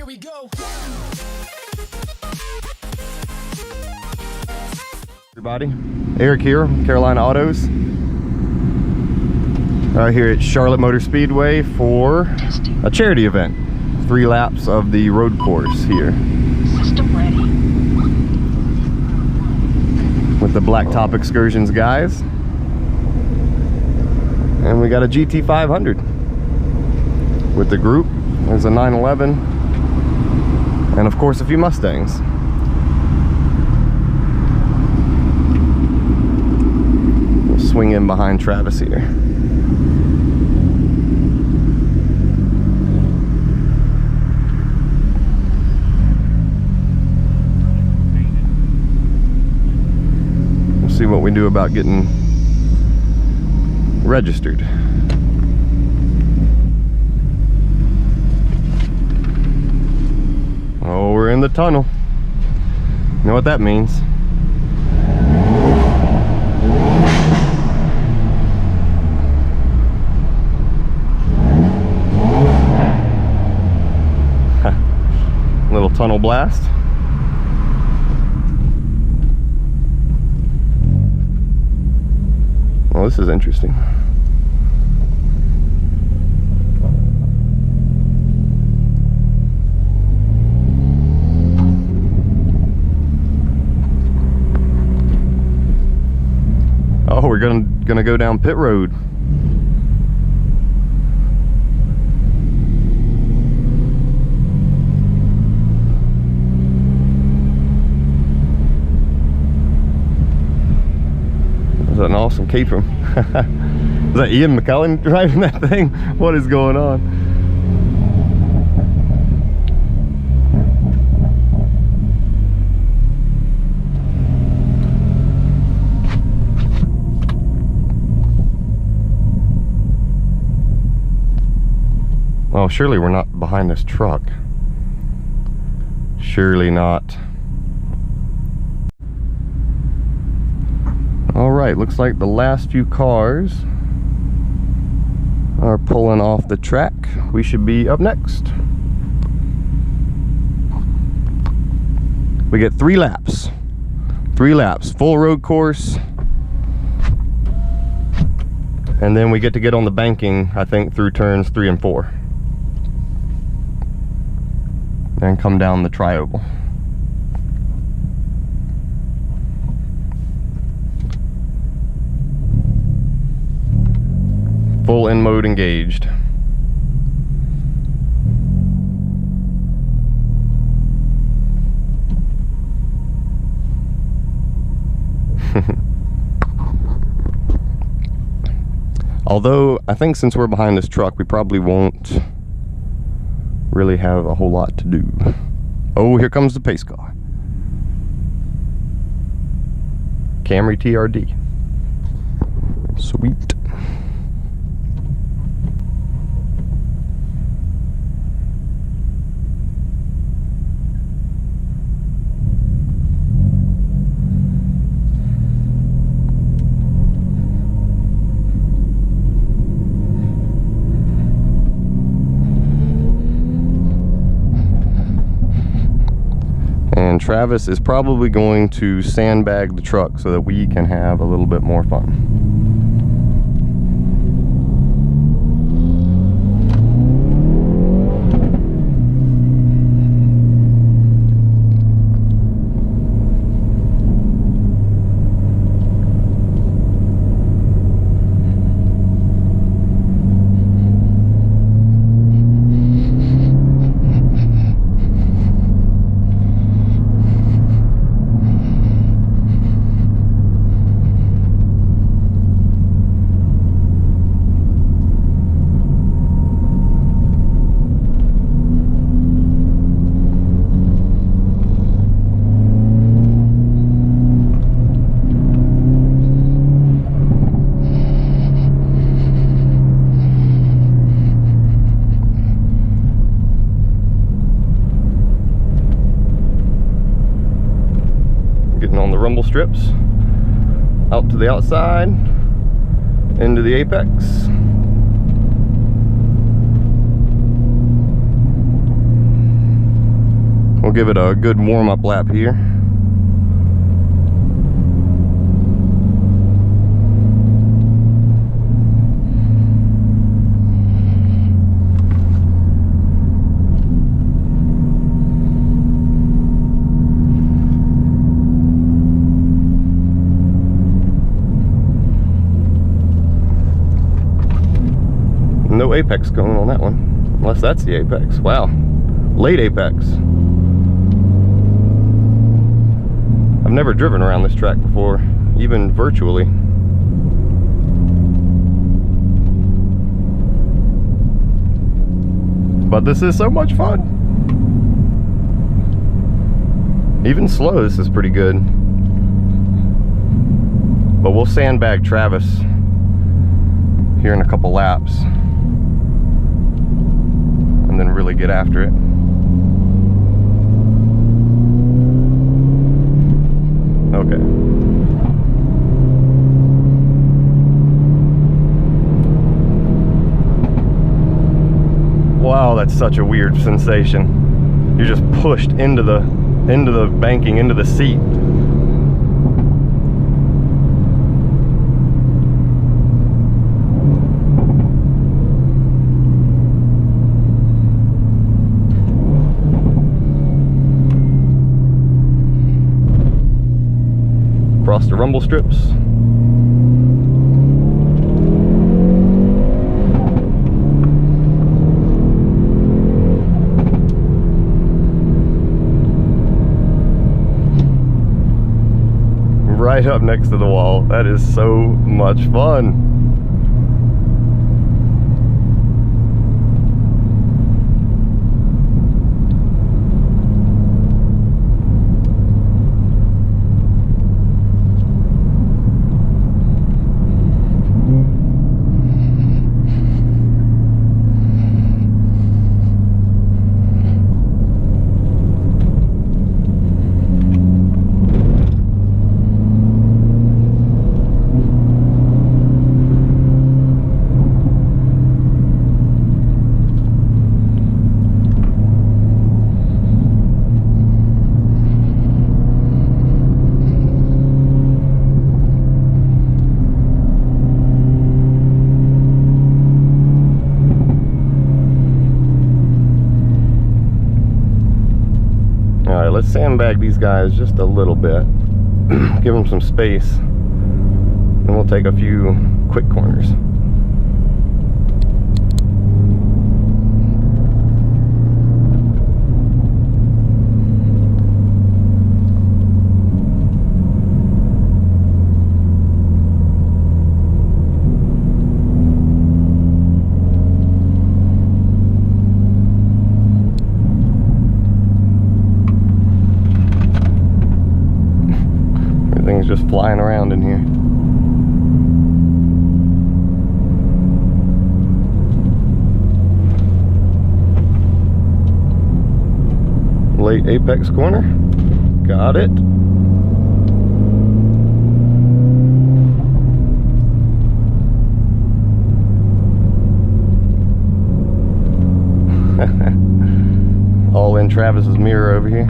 we go. Everybody, Eric here, Carolina Autos. Here at Charlotte Motor Speedway for a charity event. 3 laps of the road course here. System ready. With the Blacktop Excursions guys. And we got a GT500 with the group. There's a 911 and of course a few Mustangs. We'll swing in behind Travis here. We'll see what we do about getting registered. Oh, we're in the tunnel. You know what that means? Little tunnel blast. Well, this is interesting. Oh, we're gonna go down pit road. Is that an awesome caper? Is that Ian McCullen driving that thing? What is going on? Oh, surely we're not behind this truck. Surely not. Alright, looks like the last few cars are pulling off the track. We should be up next. We get 3 laps. 3 laps, full road course. And then we get on the banking, I think, through turns 3 and 4. And come down the tri-oval. Full in mode engaged. Although I think since we're behind this truck, we probably won't really have a whole lot to do. Oh, here comes the pace car. Camry TRD. Sweet. And Travis is probably going to sandbag the truck so that we can have a little bit more fun. On the rumble strips, out to the outside, into the apex. give it a good warm-up lap here. No apex going on that one, unless that's the apex. Wow, late apex. I've never driven around this track before, even virtually. But this is so much fun. Even slow, this is pretty good. But we'll sandbag Travis here in a couple laps and then really get after it. Okay. Wow, that's such a weird sensation. You're just pushed into the banking, into the seat. Across the rumble strips. Right up next to the wall. That is so much fun. Let's sandbag these guys just a little bit, give them some space, and we'll take a few quick corners. Just flying around in here. Late apex corner. Got it. All in Travis's mirror over here.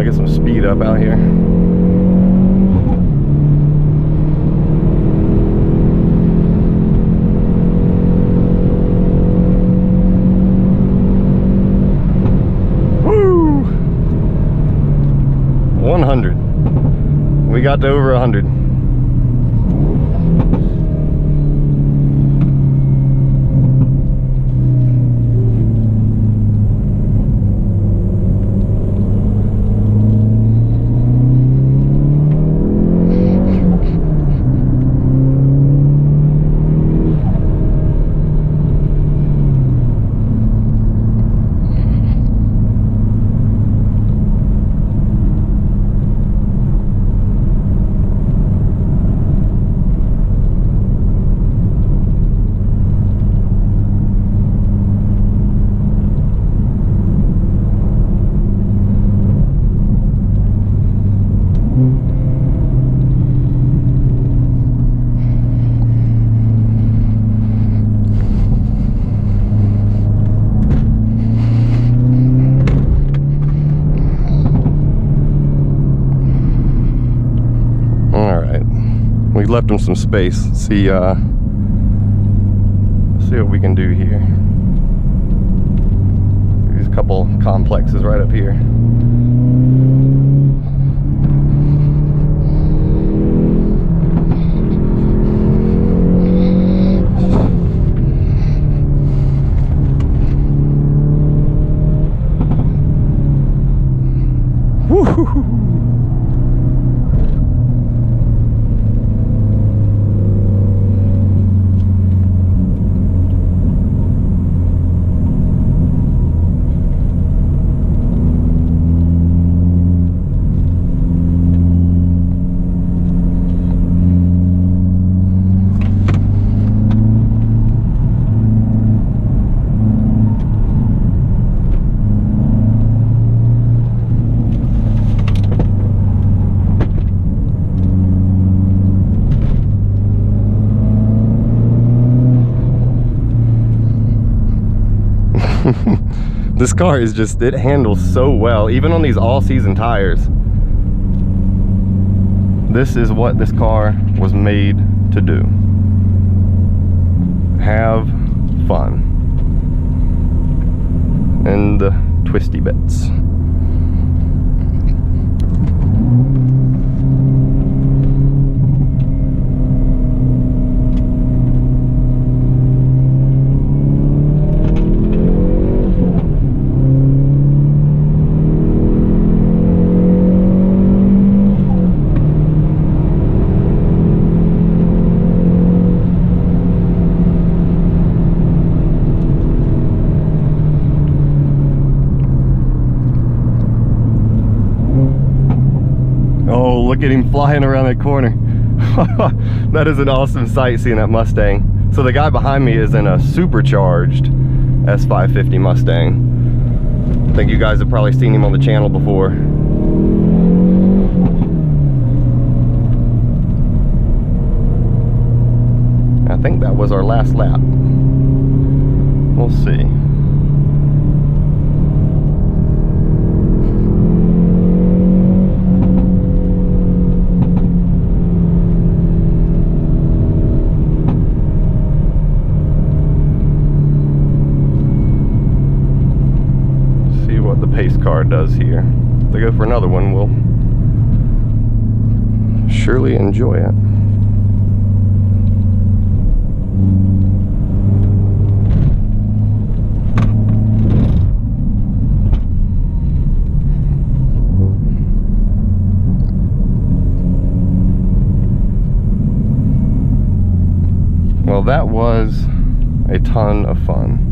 Get some speed up out here. Woo! 100. We got to over 100. left him some space. See what we can do here. There's a couple complexes right up here. This car is just, it handles so well, even on these all-season tires. This is what this car was made to do. Have fun. And the twisty bits. Look at him flying around that corner. That is an awesome sight, seeing that Mustang. So the guy behind me is in a supercharged S550 Mustang. I think you guys have probably seen him on the channel before. I think that was our last lap. We'll see. Pace car does here. If they go for another one, we'll surely enjoy it. Well, that was a ton of fun.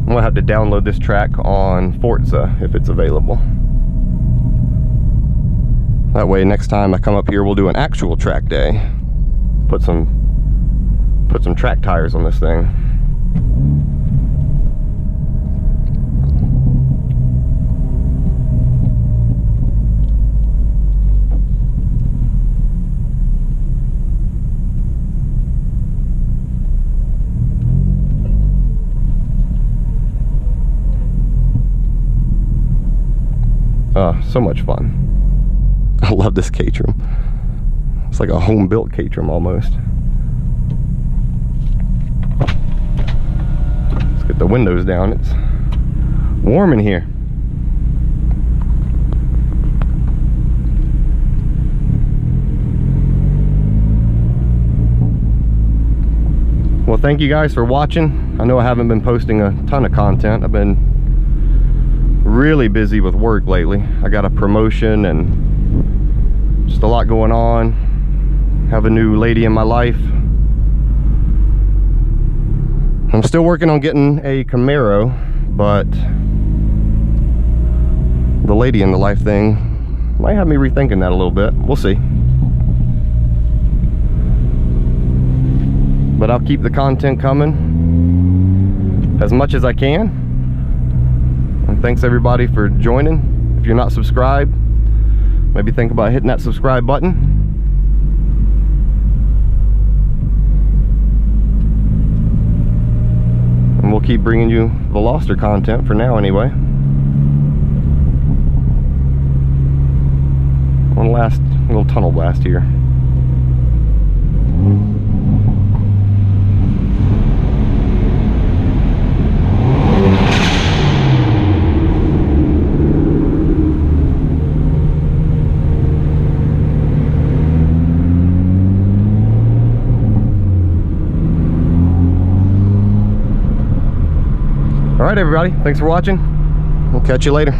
I'm gonna have to download this track on Forza if it's available. That way next time I come up here we'll do an actual track day. Put some track tires on this thing. So much fun. I love this Caterham. It's like a home-built Caterham almost. Let's get the windows down. It's warm in here. Well, thank you guys for watching. I know I haven't been posting a ton of content. I've been really busy with work lately. I got a promotion and just a lot going on. Have a new lady in my life. I'm still working on getting a Camaro, but the lady in the life thing might have me rethinking that a little bit. We'll see. But I'll keep the content coming as much as I can. And thanks everybody for joining. If you're not subscribed, maybe think about hitting that subscribe button. And we'll keep bringing you Veloster content for now anyway. last little tunnel blast here. All right, everybody, thanks for watching. We'll catch you later.